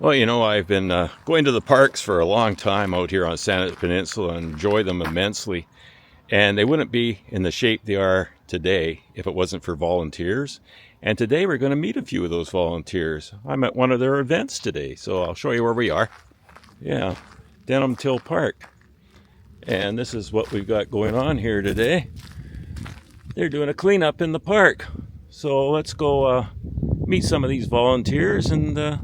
Well, I've been going to the parks for a long time out here on Santa Peninsula and enjoy them immensely. And they wouldn't be in the shape they are today if it wasn't for volunteers. And today we're going to meet a few of those volunteers. I'm at one of their events today, so I'll show you where we are. Yeah, Denham Till Park. And this is what we've got going on here today. They're doing a cleanup in the park. So let's go meet some of these volunteers and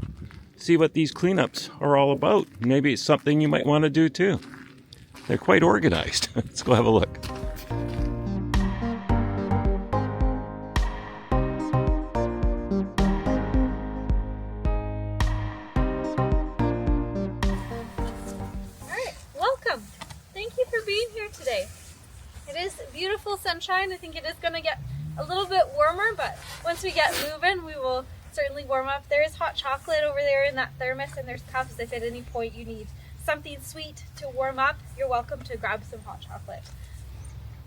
see what these cleanups are all about. Maybe it's something you might want to do too. They're quite organized. Let's go have a look. Alright, welcome. Thank you for being here today. It is beautiful sunshine. I think it is going to get a little bit warmer, but once we get moving, we will certainly warm up. There is hot chocolate over there in that thermos, and there's cups if at any point you need something sweet to warm up. You're welcome to grab some hot chocolate.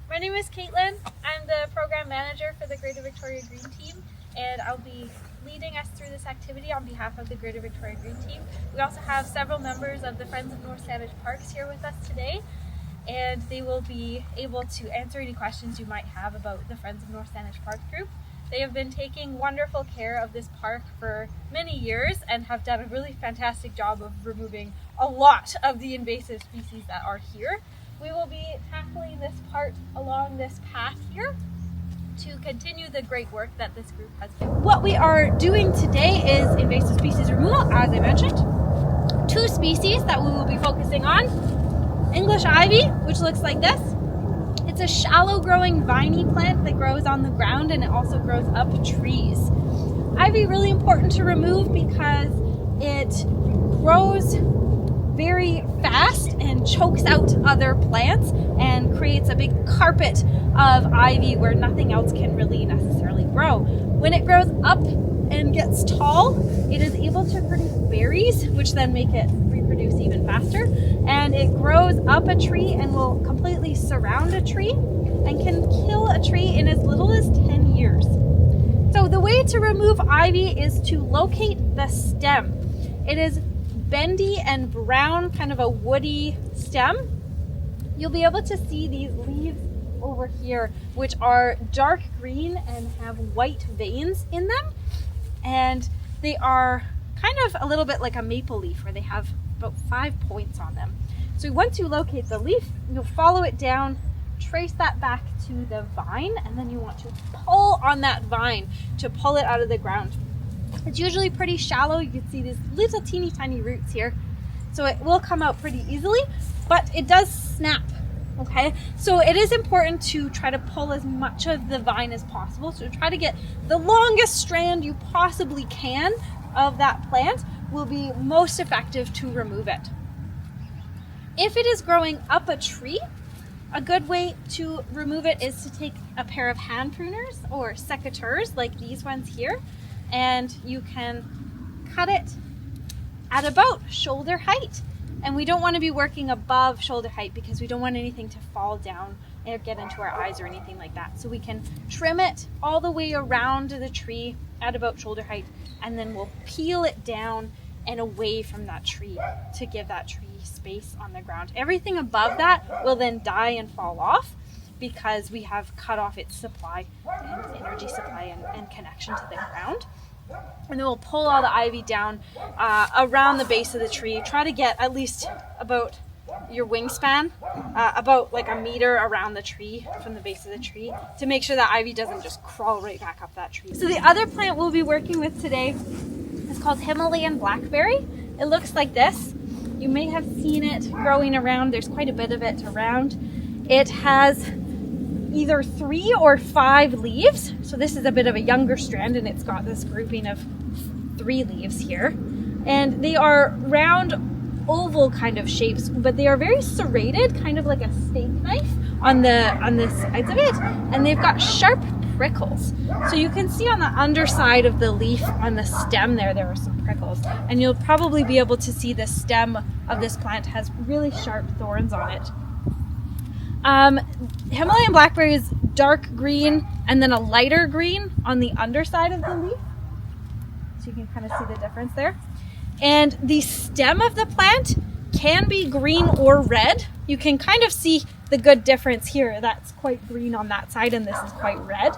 My name is Caitlin. I'm the program manager for the Greater Victoria Green Team, and I'll be leading us through this activity on behalf of the Greater Victoria Green Team. We also have several members of the Friends of North Saanich Parks here with us today, and they will be able to answer any questions you might have about the Friends of North Saanich Park group. They have been taking wonderful care of this park for many years and have done a really fantastic job of removing a lot of the invasive species that are here. We will be tackling this part along this path here to continue the great work that this group has done. What we are doing today is invasive species removal, as I mentioned. Two species that we will be focusing on. English ivy, which looks like this. It's a shallow growing viney plant that grows on the ground, and it also grows up trees. Ivy really important to remove because it grows very fast and chokes out other plants and creates a big carpet of ivy where nothing else can really necessarily grow. When it grows up and gets tall, it is able to produce berries, which then make it reproduce even faster. And it grows up a tree and will completely surround a tree and can kill a tree in as little as 10 years. So the way to remove ivy is to locate the stem. It is bendy and brown, kind of a woody stem. You'll be able to see these leaves over here, which are dark green and have white veins in them. And they are kind of a little bit like a maple leaf, where they have about 5 points on them. So once you locate the leaf, you'll follow it down, trace that back to the vine, and then you want to pull on that vine to pull it out of the ground. It's usually pretty shallow. You can see these little teeny tiny roots here. So it will come out pretty easily, but it does snap. Okay, so it is important to try to pull as much of the vine as possible. So try to get the longest strand you possibly can of that plant will be most effective to remove it. If it is growing up a tree, a good way to remove it is to take a pair of hand pruners or secateurs like these ones here, and you can cut it at about shoulder height. And we don't want to be working above shoulder height because we don't want anything to fall down or get into our eyes or anything like that. So we can trim it all the way around the tree at about shoulder height, and then we'll peel it down and away from that tree to give that tree space on the ground. Everything above that will then die and fall off because we have cut off its supply and energy supply and connection to the ground. And then we'll pull all the ivy down around the base of the tree. Try to get at least about your wingspan, about like a meter around the tree from the base of the tree, to make sure that ivy doesn't just crawl right back up that tree. So the other plant we'll be working with today is called Himalayan blackberry. It looks like this. You may have seen it growing around. There's quite a bit of it around. It has either 3 or 5 leaves. So this is a bit of a younger strand, and it's got this grouping of 3 leaves here. And they are round, oval kind of shapes, but they are very serrated, kind of like a steak knife on the sides of it. And they've got sharp prickles. So you can see on the underside of the leaf on the stem there are some prickles. And you'll probably be able to see the stem of this plant has really sharp thorns on it. Himalayan blackberry is dark green and then a lighter green on the underside of the leaf. So you can kind of see the difference there. And the stem of the plant can be green or red. You can kind of see the good difference here. That's quite green on that side and this is quite red.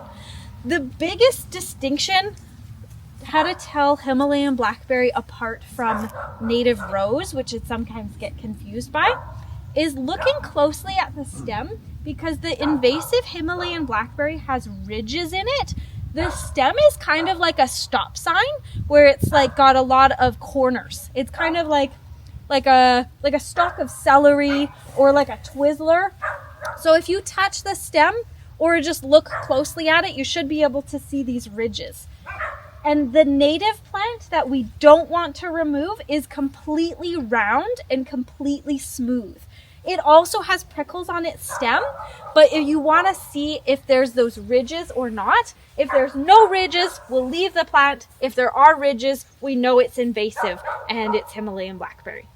The biggest distinction, how to tell Himalayan blackberry apart from native rose, which it sometimes get confused by, is looking closely at the stem, because the invasive Himalayan blackberry has ridges in it. The stem is kind of like a stop sign where it's like got a lot of corners. It's kind of like a stalk of celery or like a Twizzler. So if you touch the stem or just look closely at it, you should be able to see these ridges. And the native plant that we don't want to remove is completely round and completely smooth. It also has prickles on its stem, but if you want to see if there's those ridges or not, if there's no ridges, we'll leave the plant. If there are ridges, we know it's invasive and it's Himalayan blackberry.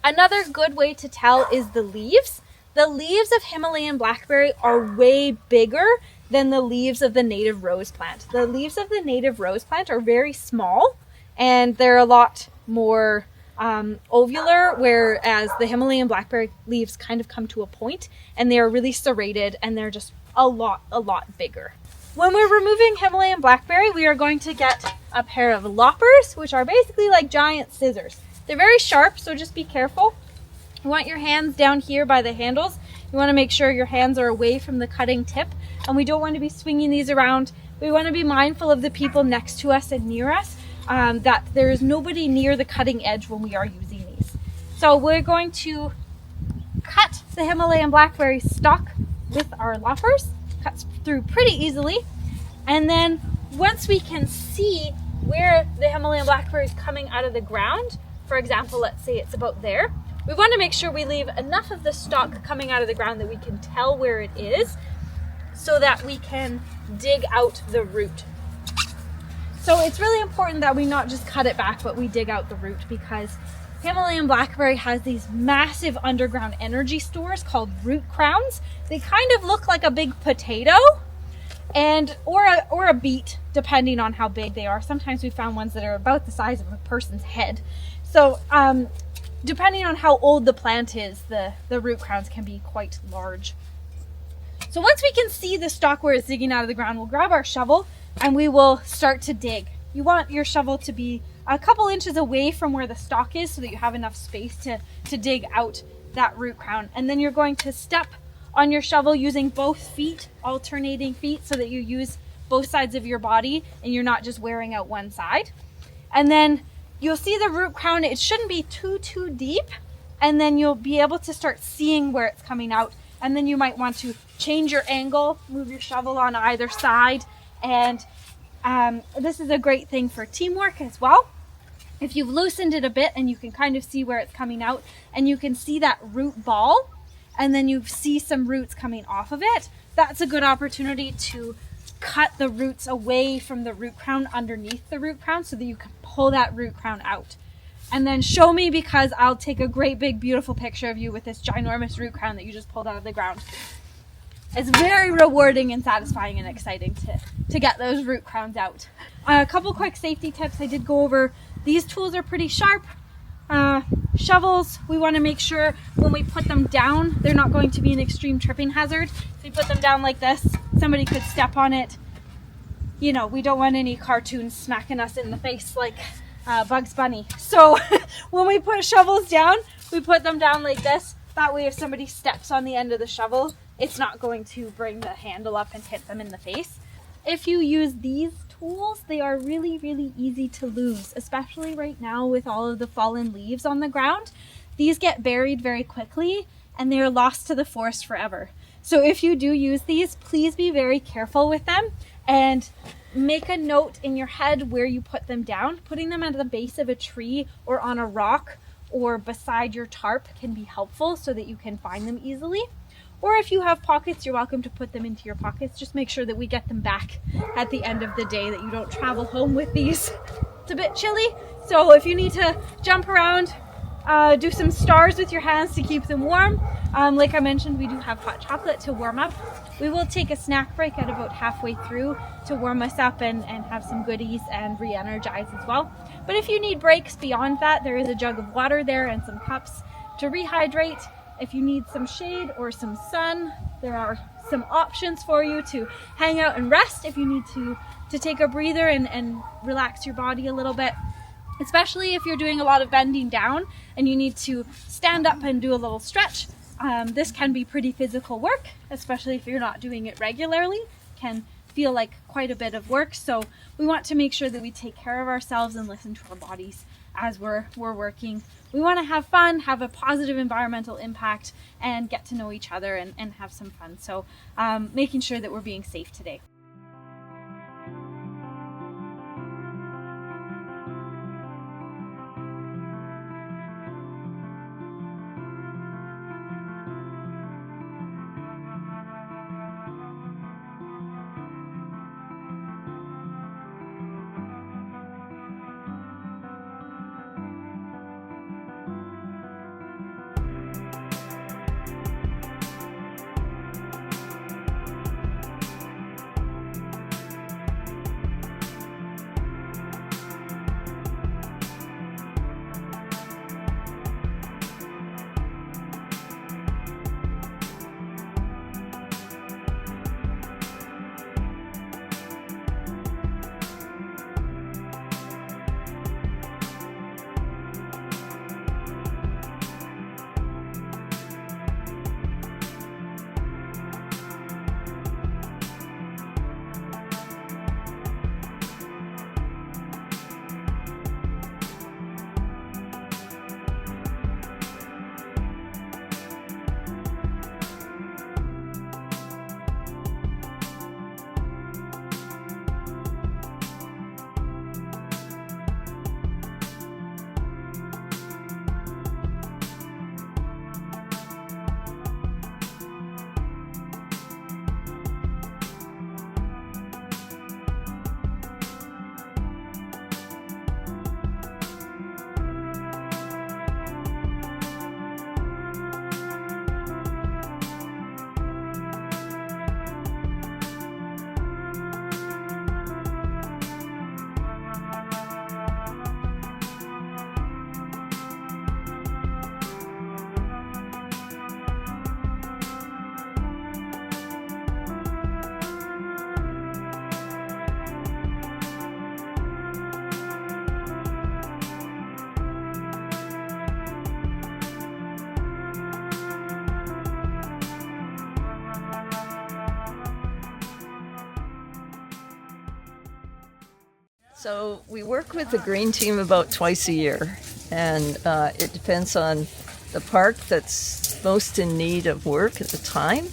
Another good way to tell is the leaves. The leaves of Himalayan blackberry are way bigger than the leaves of the native rose plant. The leaves of the native rose plant are very small and they're a lot more ovular, whereas the Himalayan blackberry leaves kind of come to a point and they are really serrated and they're just a lot bigger. When we're removing Himalayan blackberry, we are going to get a pair of loppers, which are basically like giant scissors. They're very sharp, so just be careful. You want your hands down here by the handles. You want to make sure your hands are away from the cutting tip, and we don't want to be swinging these around. We want to be mindful of the people next to us and near us, that there is nobody near the cutting edge when we are using these. So we're going to cut the Himalayan blackberry stalk with our loppers. Cuts through pretty easily. And then once we can see where the Himalayan blackberry is coming out of the ground, for example, let's say it's about there, we want to make sure we leave enough of the stalk coming out of the ground that we can tell where it is so that we can dig out the root. So it's really important that we not just cut it back, but we dig out the root, because Himalayan blackberry has these massive underground energy stores called root crowns. They kind of look like a big potato or a beet, depending on how big they are. Sometimes we found ones that are about the size of a person's head. So depending on how old the plant is, the root crowns can be quite large. So once we can see the stalk where it's digging out of the ground, we'll grab our shovel and we will start to dig. You want your shovel to be a couple inches away from where the stalk is so that you have enough space to dig out that root crown. And then you're going to step on your shovel using both feet, alternating feet, so that you use both sides of your body and you're not just wearing out one side. And then you'll see the root crown. It shouldn't be too deep, and then you'll be able to start seeing where it's coming out. And then you might want to change your angle, move your shovel on either side. And this is a great thing for teamwork as well. If you've loosened it a bit and you can kind of see where it's coming out, and you can see that root ball, and then you see some roots coming off of it, that's a good opportunity to cut the roots away from the root crown underneath the root crown so that you can pull that root crown out. And then show me, because I'll take a great big beautiful picture of you with this ginormous root crown that you just pulled out of the ground. It's very rewarding and satisfying and exciting to get those root crowns out. A couple quick safety tips. I did go over, these tools are pretty sharp. Shovels, we want to make sure when we put them down, they're not going to be an extreme tripping hazard. So we put them down like this. Somebody could step on it. You know, we don't want any cartoons smacking us in the face like Bugs Bunny. So when we put shovels down, we put them down like this. That way if somebody steps on the end of the shovel, it's not going to bring the handle up and hit them in the face. If you use these tools, they are really easy to lose, especially right now with all of the fallen leaves on the ground. These get buried very quickly and they're lost to the forest forever. So if you do use these, please be very careful with them and make a note in your head where you put them down. Putting them at the base of a tree or on a rock or beside your tarp can be helpful so that you can find them easily. Or if you have pockets, you're welcome to put them into your pockets. Just make sure that we get them back at the end of the day, that you don't travel home with these. It's a bit chilly, so if you need to jump around, do some stars with your hands to keep them warm. Like I mentioned, we do have hot chocolate to warm up. We will take a snack break at about halfway through to warm us up and have some goodies and re-energize as well. But if you need breaks beyond that, there is a jug of water there and some cups to rehydrate. If you need some shade or some sun, there are some options for you to hang out and rest if you need to take a breather and relax your body a little bit. Especially if you're doing a lot of bending down and you need to stand up and do a little stretch. This can be pretty physical work, especially if you're not doing it regularly. It can feel like quite a bit of work. So we want to make sure that we take care of ourselves and listen to our bodies as we're working. We want to have fun, have a positive environmental impact, and get to know each other and have some fun. So making sure that we're being safe today. So we work with the green team about twice a year, and it depends on the park that's most in need of work at the time.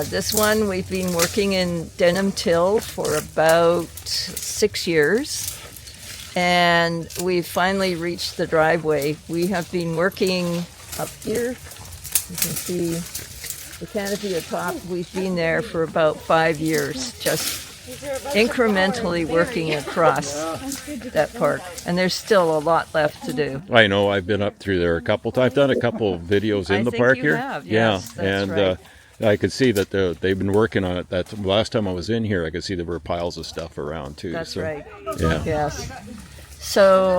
This one we've been working in Denham Till for about 6 years, and we've finally reached the driveway. We have been working up here. You can see the canopy atop. We've been there for about 5 years, just incrementally working across that park, and there's still a lot left to do. I know. I've been up through there a couple times. I've done a couple videos in the park here. Have. Yes, yeah, that's and right. I could see that they've been working on it. That last time I was in here, I could see there were piles of stuff around too. That's so, right. Yeah. Yes. So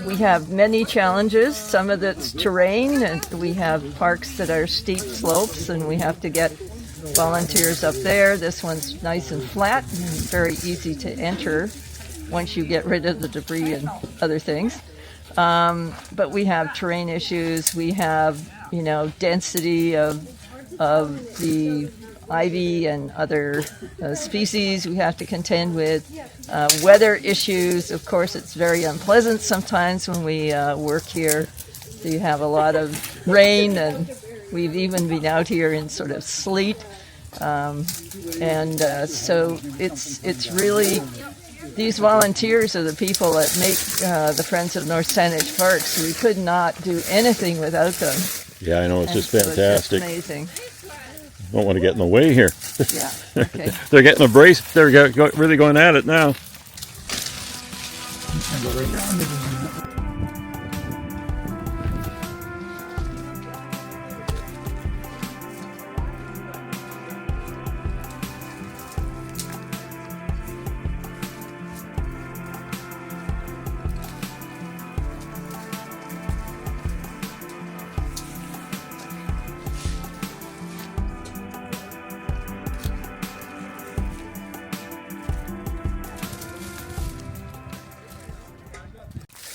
we have many challenges. Some of it's terrain, and we have parks that are steep slopes, and we have to get volunteers up there. This one's nice and flat and very easy to enter once you get rid of the debris and other things. But we have terrain issues. We have, density of the ivy and other species we have to contend with. Weather issues, of course, it's very unpleasant sometimes when we work here. So you have a lot of rain, and we've even been out here in sort of sleet. So it's really, these volunteers are the people that make the Friends of North Saanich Parks. We could not do anything without them. Yeah, I know. It's just So it's fantastic. amazing. Don't want to get in the way here. Yeah. Okay. They're getting a brace. They're really going at it now.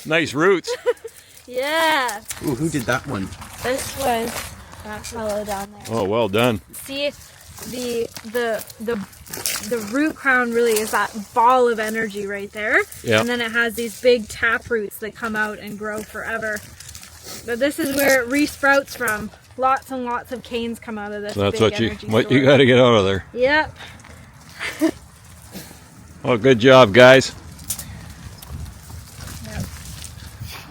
Nice roots. Yeah. Ooh, who did that one? This was that fellow down there. Oh, well done. See, the root crown really is that ball of energy right there. Yeah. And then it has these big tap roots that come out and grow forever. But this is where it resprouts from. Lots and lots of canes come out of this. That's big what you energy store. got to get out of there. Yep. Well, good job, guys.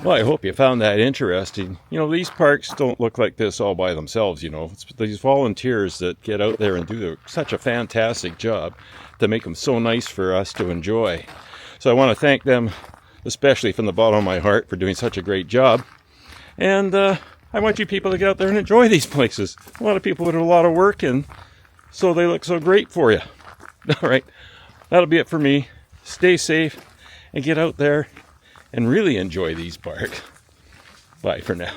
Well, I hope you found that interesting. You know, these parks don't look like this all by themselves, you know. It's these volunteers that get out there and do such a fantastic job to make them so nice for us to enjoy. So I want to thank them, especially from the bottom of my heart, for doing such a great job. And I want you people to get out there and enjoy these places. A lot of people put a lot of work in, so they look so great for you. All right, that'll be it for me. Stay safe and get out there and really enjoy these parks. Bye for now.